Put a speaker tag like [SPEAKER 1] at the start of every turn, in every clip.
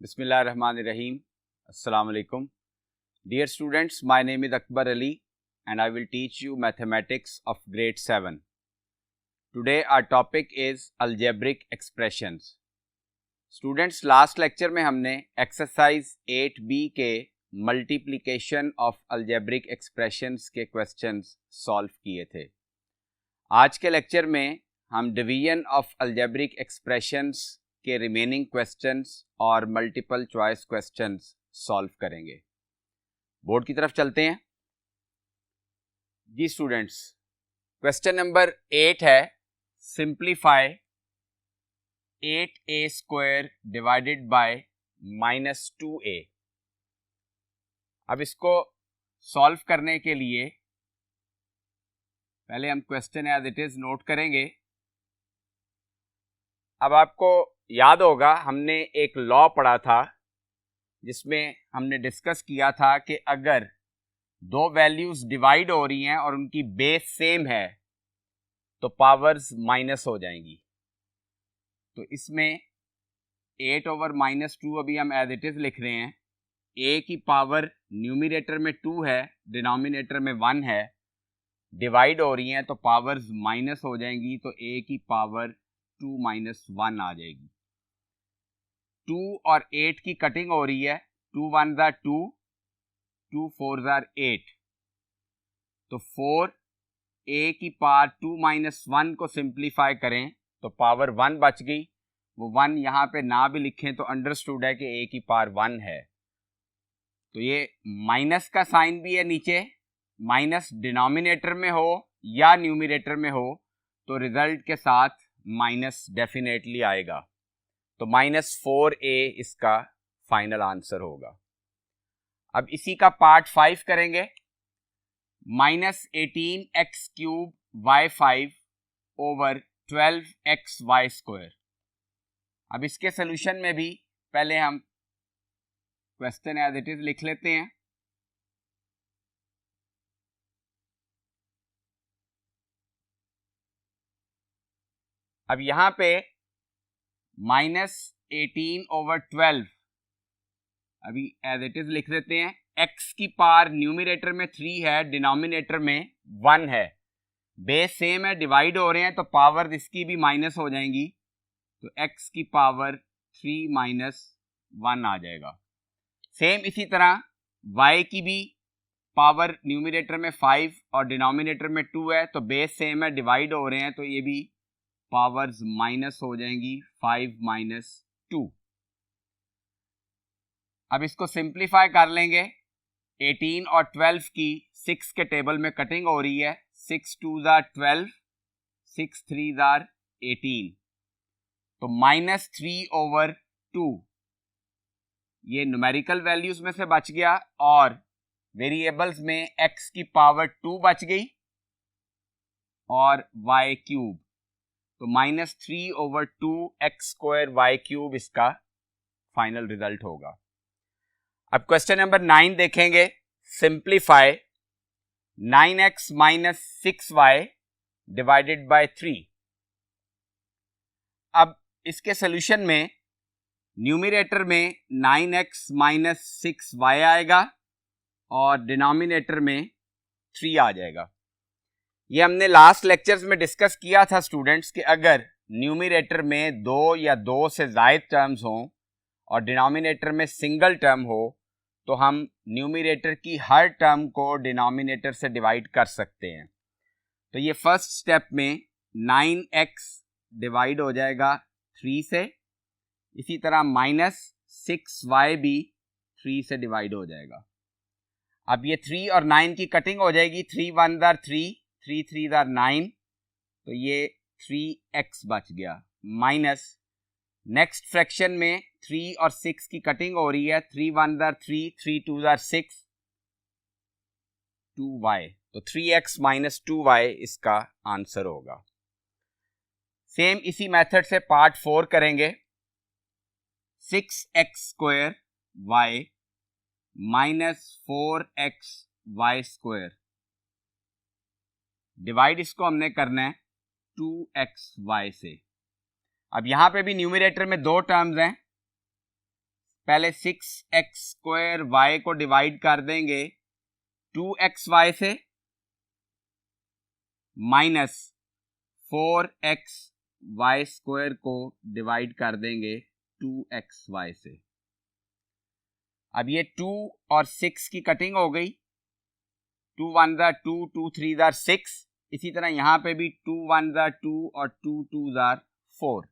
[SPEAKER 1] Bismillahirrahmanirrahim. Assalamu alaikum. Dear students, my name is Akbar Ali and I will teach you mathematics of grade 7. Today our topic is algebraic expressions. Students, last lecture में हमने exercise 8B के multiplication of algebraic expressions के questions solve किए थे. आज के lecture में हम division of algebraic expressions के रिमेनिंग क्वेश्चंस और मल्टीपल चॉइस क्वेश्चंस सॉल्व करेंगे. बोर्ड की तरफ चलते हैं. जी स्टूडेंट्स, क्वेश्चन नंबर 8 है simplify 8a square divided by -2a. अब इसको सॉल्व करने के लिए पहले हम question as it is note करेंगे. अब आपको याद होगा हमने एक लॉ पढ़ा था जिसमें हमने डिस्कस किया था कि अगर दो वैल्यूज डिवाइड हो रही हैं और उनकी बेस सेम है तो पावर्स माइनस हो जाएंगी. तो इसमें 8/-2 अभी हम एज इट इज लिख रहे हैं. a की पावर न्यूमिनेटर में 2 है, डिनोमिनेटर में 1 है, डिवाइड हो रही हैं तो पावर्स माइनस हो जाएंगी. तो a की पावर 2 - 1 आ जाएगी. 2 और 8 की कटिंग हो रही है. 2 1 ज़ा 2, 2 4 ज़ा 8. तो 4 a की पावर 2 - 1 को सिंप्लीफाई करें तो पावर 1 बच गई. वो 1 यहाँ पे ना भी लिखें तो अंडरस्टूड है कि a की पावर 1 है. तो ये माइनस का साइन भी है नीचे. माइनस डिनोमिनेटर में हो या न्यूमिनेटर में हो तो रिजल्ट के साथ माइनस डेफिनेटली आएगा. तो -4a इसका फाइनल आंसर होगा. अब इसी का पार्ट 5 करेंगे. -18x³ y5 over 12xy square. अब इसके सोल्यूशन में भी पहले हम क्वेश्चन एज इट इज लिख लेते हैं. अब यहां पे -18/12 अभी एज इट इज लिख देते हैं. x की पावर न्यूमिनेटर में 3 है, डिनोमिनेटर में 1 है, बेस सेम है, डिवाइड हो रहे हैं तो पावर इसकी भी माइनस हो जाएंगी. तो x की पावर 3 - 1 आ जाएगा. सेम इसी तरह y की भी पावर न्यूमिनेटर में 5 और डिनोमिनेटर में 2 है, तो बेस सेम है, डिवाइड हो रहे हैं तो ये भी पावर्स माइनस हो जाएंगी. 5 - 2. अब इसको सिंप्लीफाई कर लेंगे. 18 और 12 की 6 के टेबल में कटिंग हो रही है. 6 2 ज़ा 12, 6 3 ज़ा 18. तो -3/2 ये न्यूमेरिकल वैल्यूज में से बच गया और वेरिएबल्स में x की पावर 2 बच गई और y³. तो -3/2x² y³ इसका फाइनल रिजल्ट होगा. अब क्वेश्चन नंबर 9 देखेंगे. Simplify 9x - 6y divided by 3. अब इसके सोल्यूशन में न्यूमिनेटर में 9x - 6y आएगा और डिनोमिनेटर में 3 आ जाएगा. ये हमने लास्ट लेक्चर्स में डिस्कस किया था स्टूडेंट्स कि अगर न्यूमिनेटर में 2 या 2 से ज़ायद टर्म्स हों और डिनोमिनेटर में सिंगल टर्म हो तो हम न्यूमिनेटर की हर टर्म को डिनोमिनेटर से डिवाइड कर सकते हैं. तो ये फर्स्ट स्टेप में 9x डिवाइड हो जाएगा 3 से. इसी तरह -6y भी 3 से डिवाइड हो जाएगा. अब ये 3 और 9 की कटिंग हो जाएगी. 3 1 ज़ा 3, 3 3 ज़ा 9. तो ये 3x बच गया. माइनस नेक्स्ट फ्रैक्शन में 3 और 6 की कटिंग हो रही है. 3 1 ज़ा 3, 3 2 ज़ा 6, 2y. तो 3x - 2y इसका आंसर होगा. सेम इसी मेथड से पार्ट 4 करेंगे. 6x² y -4xy² डिवाइड इसको हमने करना है 2xy से. अब यहां पे भी न्यूमिनेटर में 2 टर्म्स हैं. पहले 6x² y को डिवाइड कर देंगे 2xy से, माइनस 4xy² को डिवाइड कर देंगे 2xy से। अब ये 2 और 6 की कटिंग हो गई, 2 1 जार 2, 2 3 जार 6। इसी तरह यहां पे भी 2 1 जार 2 और 2 2 जार 4।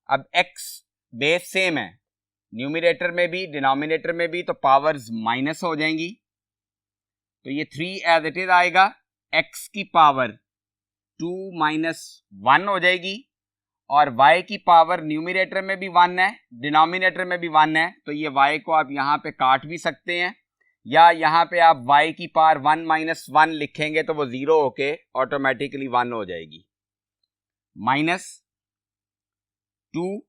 [SPEAKER 1] अब x बेस सेम है, न्यूमरेटर में भी डिनोमिनेटर में भी, तो पावर्स माइनस हो जाएंगी। तो ये 3 एज इट इज आएगा, x की पावर 2 माइनस 1 हो जाएगी, और y की पावर न्यूमरेटर में भी 1 है, डिनोमिनेटर में भी 1 है, तो ये y को आप यहाँ पे काट भी सकते हैं, या यहाँ पे आप y की पावर 1 माइनस 1 लिखेंगे तो वो 0 होके ऑटोमेटिकली 1 हो जाएगी। माइनस 2,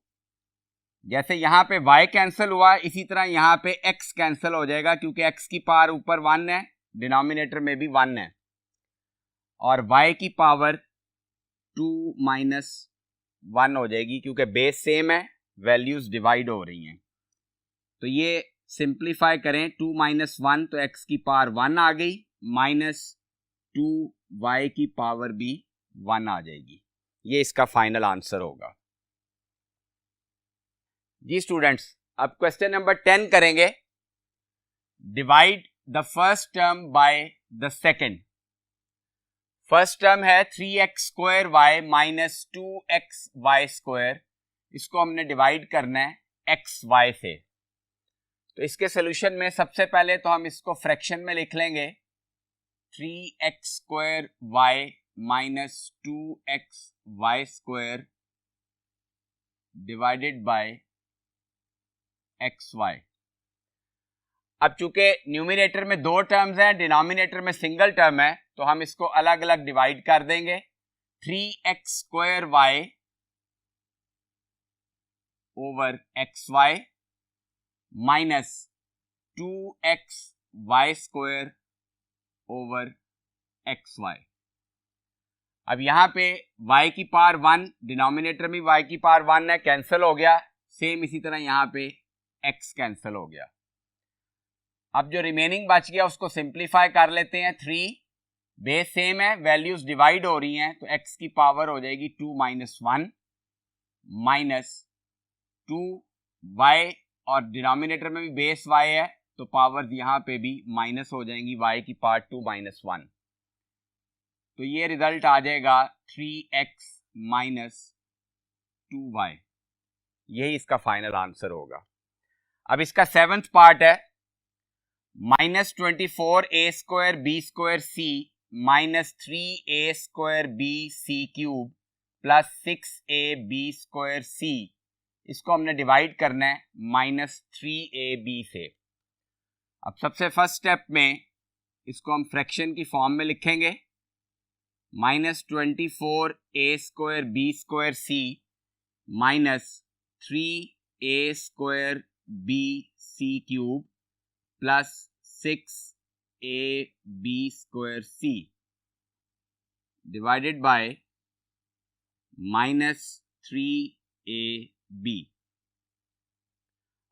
[SPEAKER 1] जैसे यहाँ पे y कैंसिल हुआ, इसी तरह यहाँ पे x कैंसिल हो जाएगा, क्योंकि x की पावर ऊपर 1 है, डिनोमिनेटर में भी 1 है, और y की पावर 2 माइनस 1 हो जाएगी, क्योंकि बेस सेम है, वैल्यूज डिवाइड हो रही हैं। तो ये सिंप्लीफाई करें, 2 माइनस 1 तो x की पावर 1 आ गई, माइनस 2 y की पावर भी 1 आ जाएगी। ये इसका फाइनल आंसर होगा। जी स्टूडेंट्स, अब क्वेश्चन नंबर 10 करेंगे। Divide the first term by the second. First term है 3x² माइनस 2xy²। इसको हमने डिवाइड करना है xy से। तो इसके सोल्यूशन में सबसे पहले तो हम इसको फ्रैक्शन में लिख लेंगे, 3x² minus 2xy² divided by xy। अब चूंकि न्यूमरेटर में 2 टर्म्स हैं, डिनोमिनेटर में सिंगल टर्म है, तो हम इसको अलग अलग डिवाइड कर देंगे। 3x² over xy minus 2xy² over xy। अब यहां पे y की पावर 1, डिनोमिनेटर में y की पावर 1 है, कैंसिल हो गया। सेम इसी तरह यहां पे x कैंसिल हो गया। अब जो रिमेनिंग बच गया उसको सिंप्लीफाई कर लेते हैं। 3 बेस सेम है, वैल्यूज डिवाइड हो रही हैं, तो x की पावर हो जाएगी 2 माइनस 1 माइनस 2y, और डिनोमिनेटर में भी बेस y है, तो पावर्स यहां पे भी माइनस हो जाएंगी, y की पावर 2 माइनस 1। तो ये रिजल्ट आ जाएगा 3x माइनस 2y। यही इसका फाइनल आंसर होगा। अब इसका 7th पार्ट है, minus 24a²b² minus 3a²b³ plus 6ab² इसको हमने डिवाइड करना है माइनस 3ab से। अब सबसे फर्स्ट स्टेप में इसको हम फ्रैक्शन की फॉर्म में लिखेंगे, minus 24a²b² minus 3a²b³ plus 6ab² divided by minus 3ab।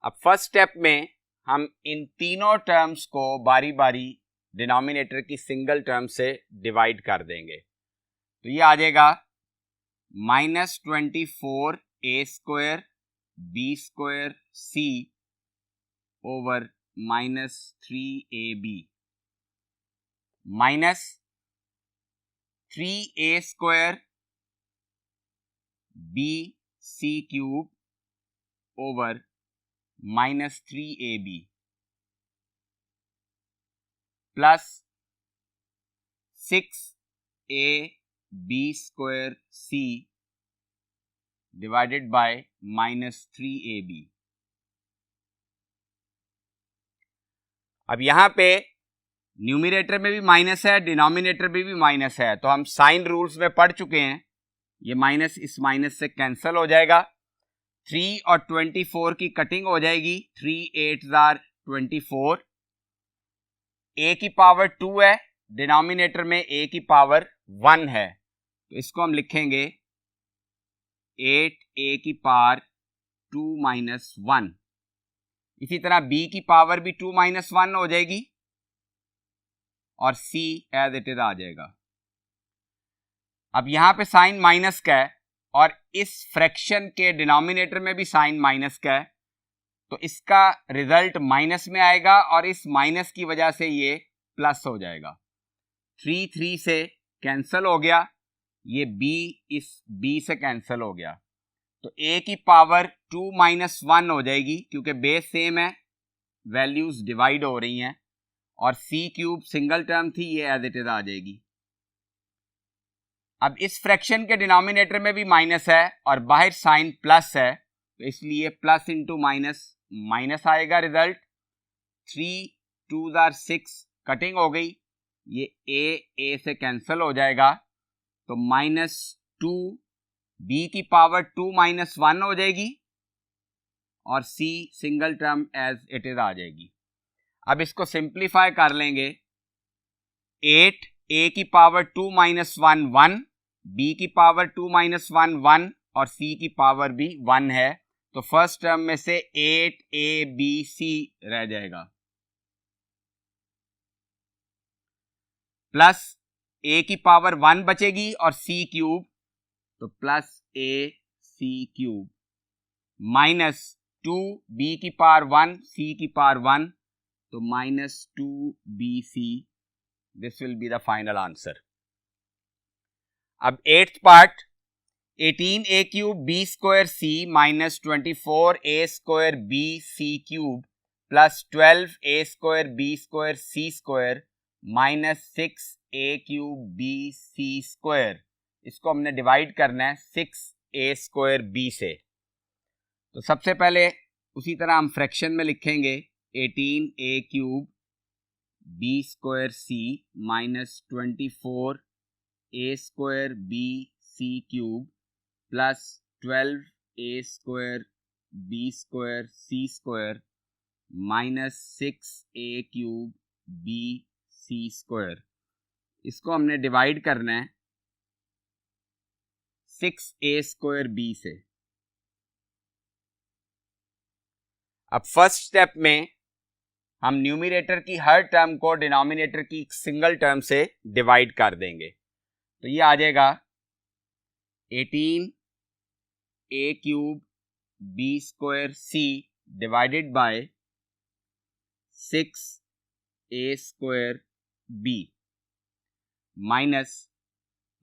[SPEAKER 1] अब फर्स्ट स्टेप में हम इन तीनों टर्म्स को बारी बारी डिनोमिनेटर की सिंगल टर्म से डिवाइड कर देंगे। तो ये आ जाएगा minus 24a²b² over minus 3ab minus 3a²b³ over minus 3ab plus 6ab² divided by minus 3ab। अब यहां पे न्यूमरेटर में भी माइनस है, डिनोमिनेटर में भी माइनस है, तो हम साइन रूल्स में पढ़ चुके हैं, ये माइनस इस माइनस से कैंसिल हो जाएगा। 3 और 24 की कटिंग हो जाएगी, 3 8 जार 24। a की पावर 2 है, डिनोमिनेटर में a की पावर 1 है, तो इसको हम लिखेंगे 8a की पावर 2 माइनस 1 इसी तरह b की पावर भी 2 - 1 हो जाएगी और c एज इट इज आ जाएगा। अब यहां पे साइन माइनस का है और इस फ्रैक्शन के डिनोमिनेटर में भी साइन माइनस का है, तो इसका रिजल्ट माइनस में आएगा और इस माइनस की वजह से ये प्लस हो जाएगा। 3 3 से कैंसिल हो गया, ये b इस b से कैंसिल हो गया, तो a की पावर 2 - 1 हो जाएगी क्योंकि बेस सेम है, वैल्यूज डिवाइड हो रही हैं, और c क्यूब सिंगल टर्म थी, ये एज इट इज आ जाएगी। अब इस फ्रैक्शन के डिनोमिनेटर में भी माइनस है और बाहर साइन प्लस है, तो इसलिए प्लस इंटू माइनस माइनस आएगा रिजल्ट। 3 2 6 कटिंग हो गई, ये a से कैंसिल हो जाएगा, तो -2 b की पावर 2 - 1 हो जाएगी और c single term as it is आ जाएगी। अब इसको सिंप्लीफाई कर लेंगे। 8 a की पावर 2 - 1 1, b की पावर 2 - 1 1 और c की पावर भी 1 है, तो फर्स्ट टर्म में से 8abc रह जाएगा, प्लस a की पावर 1 बचेगी और c क्यूब, तो plus ac cube, minus 2b की पावर 1 c की पावर 1, तो -2bc, this will be the final answer. अब 8th part, 18a cube b square c minus 24a square b c cube plus 12a square b square c square minus 6a cube b c square, इसको हमने divide करना है 6a square b से। तो सबसे पहले उसी तरह हम फ्रैक्शन में लिखेंगे 18a cube b square c minus 24a square b c cube plus 12a square b square c square minus 6a cube b c square, इसको हमने डिवाइड करना है 6a स्क्वायर b से। अब फर्स्ट स्टेप में हम न्यूमरेटर की हर term को डिनोमिनेटर की सिंगल टर्म से डिवाइड कर देंगे, तो ये आ जाएगा 18a cube b square c divided by 6a square b minus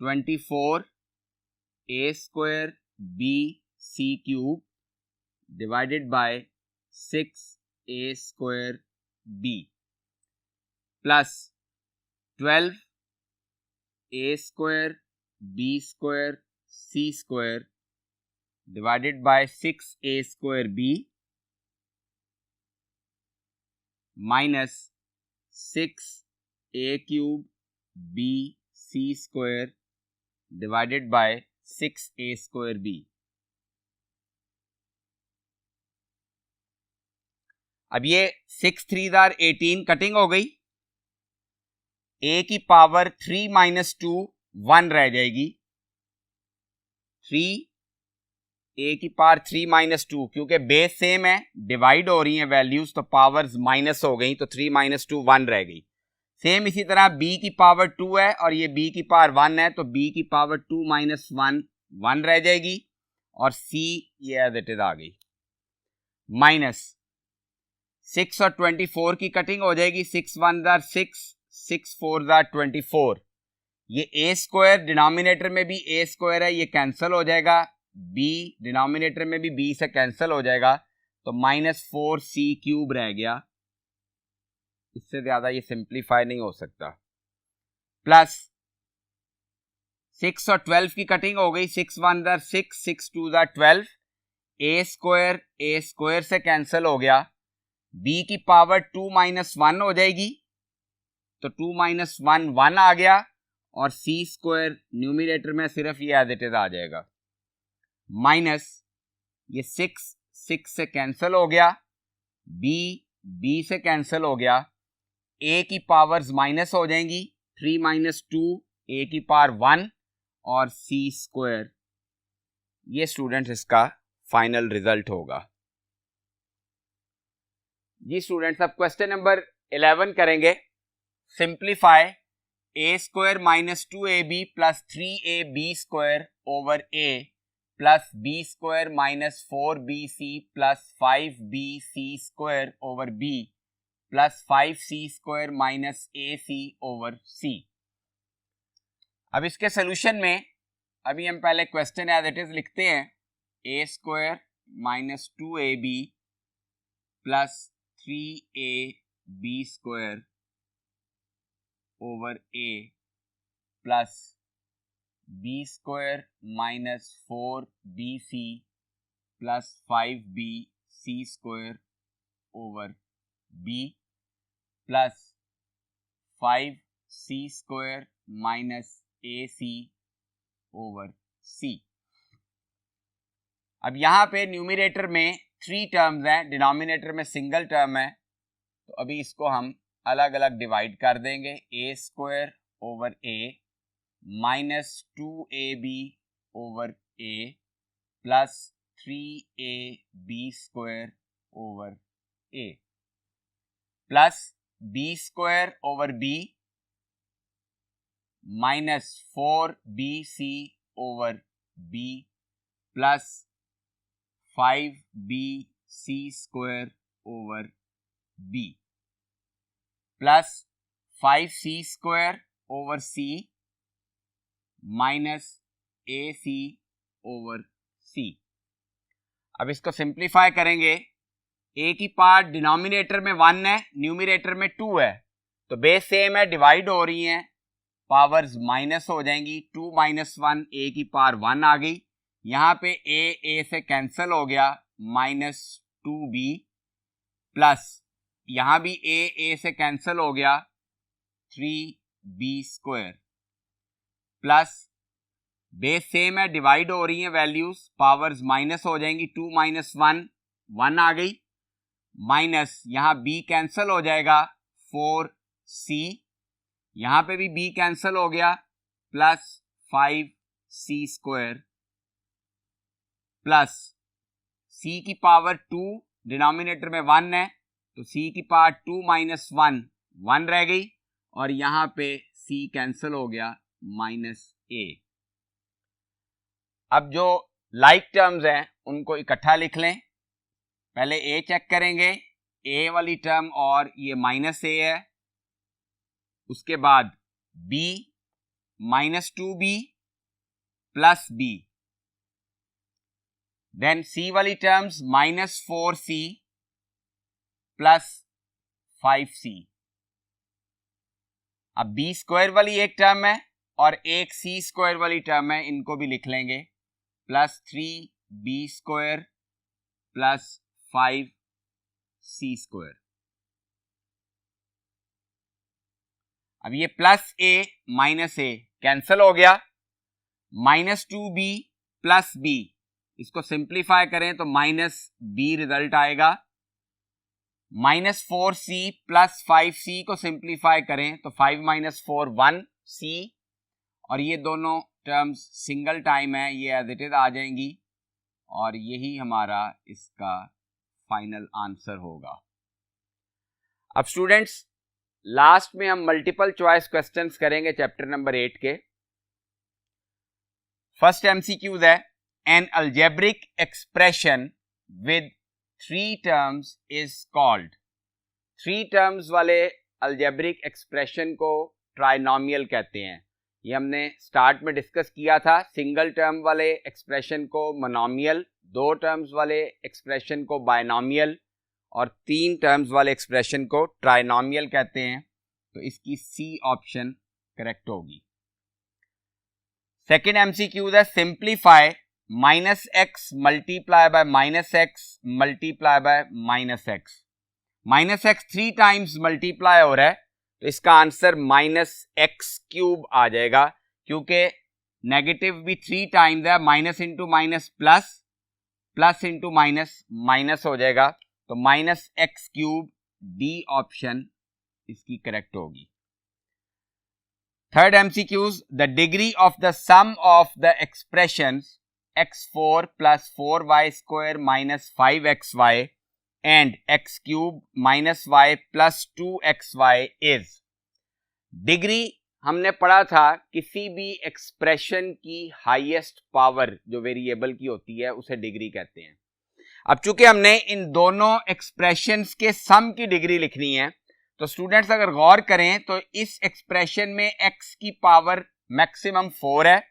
[SPEAKER 1] 24a square b c cube divided by 6a square b plus 12a square b square c square divided by 6a square b minus 6a cube b c square divided by 6a square b। अब ये 6 3 18 cutting हो गई, a की power 3 - 2 1 रह जाएगी, 3a की power 3 - 2, क्योंकि base same है, डिवाइड हो रही हैं वैल्यूज, तो पावर्स माइनस हो गई, तो 3 - 2 1 रह गई। सेम इसी तरह b की पावर 2 है और ये b की पावर 1 है, तो b की पावर 2 - 1 1 रह जाएगी और c ये एज इट इज आ गई, माइनस 6 और 24 की कटिंग हो जाएगी, 6 1 6 6 4 24, ये a स्क्वायर डिनोमिनेटर में भी a स्क्वायर है, ये कैंसिल हो जाएगा, b डिनोमिनेटर में भी b से कैंसिल हो जाएगा, तो -4c क्यूब रह गया, इससे ज्यादा ये सिंप्लीफाई नहीं हो सकता, प्लस 6 और 12 की कटिंग हो गई, 6 1 6 6 2 12, a स्क्वायर से कैंसिल हो गया, b की पावर 2 - 1 हो जाएगी, तो 2 - 1 1 आ गया और c स्क्वायर न्यूमरेटर में सिर्फ ये एज इट इज आ जाएगा, माइनस ये 6 6 से कैंसिल हो गया, b से कैंसिल हो गया, a की पावर्स माइनस हो जाएंगी, 3 - 2 a की पावर 1 और c स्क्वायर, ये स्टूडेंट्स इसका फाइनल रिजल्ट होगा। जी स्टूडेंट्स, अब क्वेश्चन नंबर 11 करेंगे. Simplify A square minus 2ab plus 3ab square over a plus b square minus 4bc plus 5bc square over b plus 5c square minus ac over c. अब इसके solution में अभी हम पहले question as it is लिखते हैं. A square minus 2ab plus 3ab square over a plus b square minus 4bc plus 5bc square over b plus 5c square minus ac over c. अब यहाँ पे numerator में 3 terms हैं, denominator में single term है, तो अभी इसको हम अलग अलग डिवाइड कर देंगे. A square over a minus 2ab over a plus 3ab square over a plus b square over b minus 4bc over b plus 5bc square over b plus 5c square over c minus ac over c. अब इसको simplify करेंगे. a की part denominator में 1 है, numerator में 2 है, तो base same है, डिवाइड हो रही हैं, पावर्स माइनस हो जाएंगी. 2 माइनस 1 a की पावर 1 आ गई. यहाँ पे a से कैंसिल हो गया, माइनस 2b प्लस यहाँ भी a से कैंसिल हो गया, 3b square plus base same है, डिवाइड हो रही हैं वैल्यूज, पावर्स माइनस हो जाएंगी. 2 माइनस 1 1 आ गई, माइनस यहाँ b कैंसिल हो जाएगा, 4c यहाँ पे भी b कैंसिल हो गया, plus 5c square plus c की पावर 2, डिनोमिनेटर में 1 है, तो c की पावर 2 माइनस 1 1 रह गई, और यहाँ पे c कैंसिल हो गया, माइनस a. अब जो लाइक टर्म्स हैं उनको इकट्ठा लिख लें. पहले a चेक करेंगे, a वाली टर्म और ये माइनस a है, उसके बाद b minus 2b plus b, then c वाली terms minus 4c plus 5c. अब b स्क्वायर वाली एक टर्म है और एक c स्क्वायर वाली टर्म है, इनको भी लिख लेंगे, plus 3b square plus 5c square. अब ये plus a minus a cancel हो गया, माइनस 2b प्लस b, इसको सिंप्लीफाई करें तो माइनस b रिजल्ट आएगा. माइनस 4c प्लस 5c को सिंप्लीफाई करें तो 5 माइनस 4 1c, और ये दोनों टर्म्स सिंगल टाइम है, ये एज इट इज आ जाएंगी, और यही हमारा इसका फाइनल आंसर होगा. अब स्टूडेंट्स, लास्ट में हम मल्टीपल चॉइस क्वेश्चंस करेंगे चैप्टर नंबर 8 के. फर्स्ट एमसीक्यूज है, N algebraic expression with 3 terms is called. 3 terms वाले अलजेब्रिक एक्सप्रेशन को ट्राइनोमियल कहते हैं. ये हमने स्टार्ट में डिस्कस किया था. सिंगल टर्म वाले एक्सप्रेशन को मोनोमियल, 2 टर्म्स वाले एक्सप्रेशन को बायनोमियल, और 3 टर्म्स वाले एक्सप्रेशन को ट्राइनोमियल कहते हैं. तो इसकी सी ऑप्शन करेक्ट होगी. सेकेंड एमसीक्यू है, simplify minus X multiply by minus X multiply by minus X. Minus X 3 times multiply हो रहा है, तो इसका आंसर माइनस एक्स क्यूब आ जाएगा, क्योंकि नेगेटिव भी 3 टाइम्स है. Minus into minus plus, plus into minus minus हो जाएगा, तो minus X cube, D option इसकी करेक्ट होगी. Third MCQs, the degree of the some of the expressions x4 plus 4y square minus 5xy and X cube minus Y plus 2xy is, degree हमने पढ़ा था किसी भी expression की highest power जो variable की होती है उसे डिग्री कहते हैं। अब चूंकि हमने इन दोनों एक्सप्रेशंस के सम की डिग्री लिखनी है, तो स्टूडेंट्स अगर गौर करें तो इस एक्सप्रेशन में x की पावर मैक्सिमम 4 है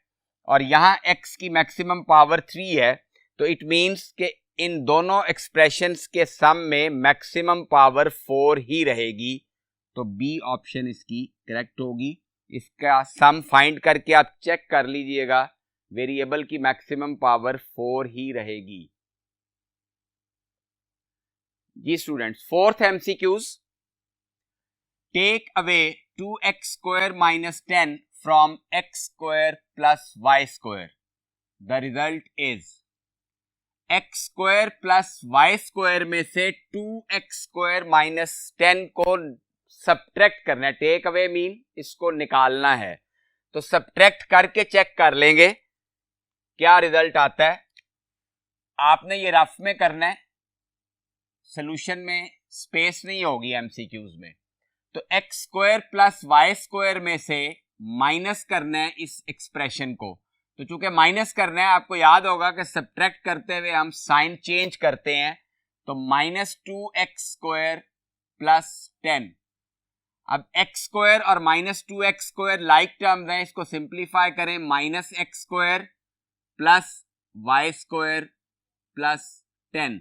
[SPEAKER 1] और यहां x की मैक्सिमम पावर 3 है, तो इट मींस कि इन दोनों एक्सप्रेशंस के सम में मैक्सिमम पावर 4 ही रहेगी, तो बी ऑप्शन इसकी करेक्ट होगी। इसका सम फाइंड करके आप चेक कर लीजिएगा, वेरिएबल की मैक्सिमम पावर 4 ही रहेगी। जी students, fourth MCQs, take away 2x square minus 10 from x square plus Y square, the result is, x square plus Y square में से 2x स्क्वायर माइनस 10 को सब्ट्रैक्ट करना है। टेक अवे मीन इसको निकालना है, तो सब्ट्रैक्ट करके चेक कर लेंगे क्या रिजल्ट आता है। आपने ये रफ में करना है, सॉल्यूशन में स्पेस नहीं होगी एमसीक्यूज में। तो X square plus Y square में से माइनस करना है इस एक्सप्रेशन को, तो चूंकि माइनस करना है, आपको याद होगा कि सब्ट्रैक्ट करते हुए हम साइन चेंज करते हैं, तो माइनस 2x स्क्वायर प्लस 10। अब x स्क्वायर और minus 2x square like terms हैं, इसको सिंप्लीफाई करें, minus X square plus Y square plus 10,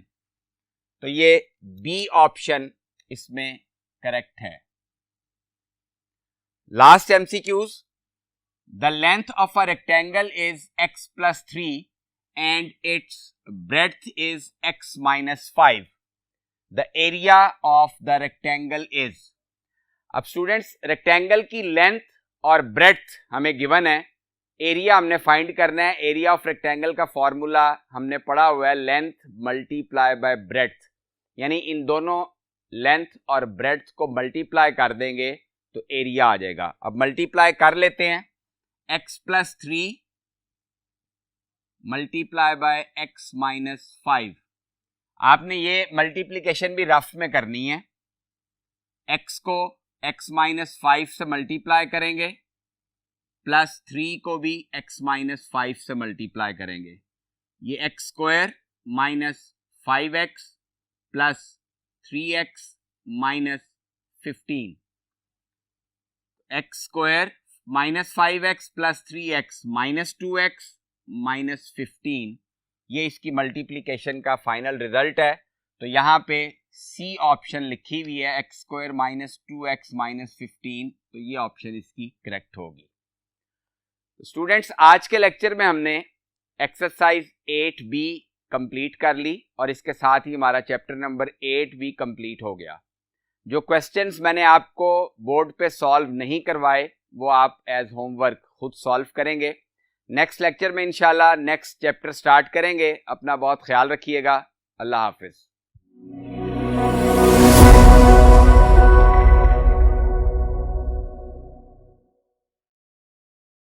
[SPEAKER 1] तो ये बी ऑप्शन इसमें करेक्ट है। Last MCQs, the length of a rectangle is x plus 3 and its breadth is x minus 5, the area of the rectangle is. अब students, rectangle की length और breadth हमें given है, area हमने find करना है। एरिया ऑफ रेक्टेंगल का formula हमने पढ़ा हुआ है, लेंथ मल्टीप्लाई बाय ब्रेड्थ, यानी इन दोनों लेंथ और ब्रेड्थ को मल्टीप्लाई कर देंगे तो एरिया आ जाएगा। अब मल्टीप्लाई कर लेते हैं, x plus 3 multiply by x minus 5। आपने ये मल्टीप्लीकेशन भी रफ में करनी है, x को x माइनस 5 से मल्टीप्लाई करेंगे, प्लस 3 को भी x माइनस 5 से मल्टीप्लाई करेंगे, ये x square minus 5x plus 3x minus 15, x square minus 5x plus 3x minus 2x minus 15, ये इसकी मल्टीप्लीकेशन का फाइनल रिजल्ट है। तो यहाँ पे सी ऑप्शन लिखी हुई है, x square minus 2x minus 15, तो ये ऑप्शन इसकी करेक्ट होगी। स्टूडेंट्स, आज के लेक्चर में हमने एक्सरसाइज 8B कंप्लीट कर ली और इसके साथ ही हमारा चैप्टर नंबर 8 भी कंप्लीट हो गया। जो क्वेश्चंस मैंने आपको बोर्ड पे सॉल्व नहीं करवाए वो आप एज होमवर्क खुद सॉल्व करेंगे। नेक्स्ट लेक्चर में इंशाल्लाह नेक्स्ट चैप्टर स्टार्ट करेंगे। अपना बहुत ख्याल रखिएगा। अल्लाह हाफिज।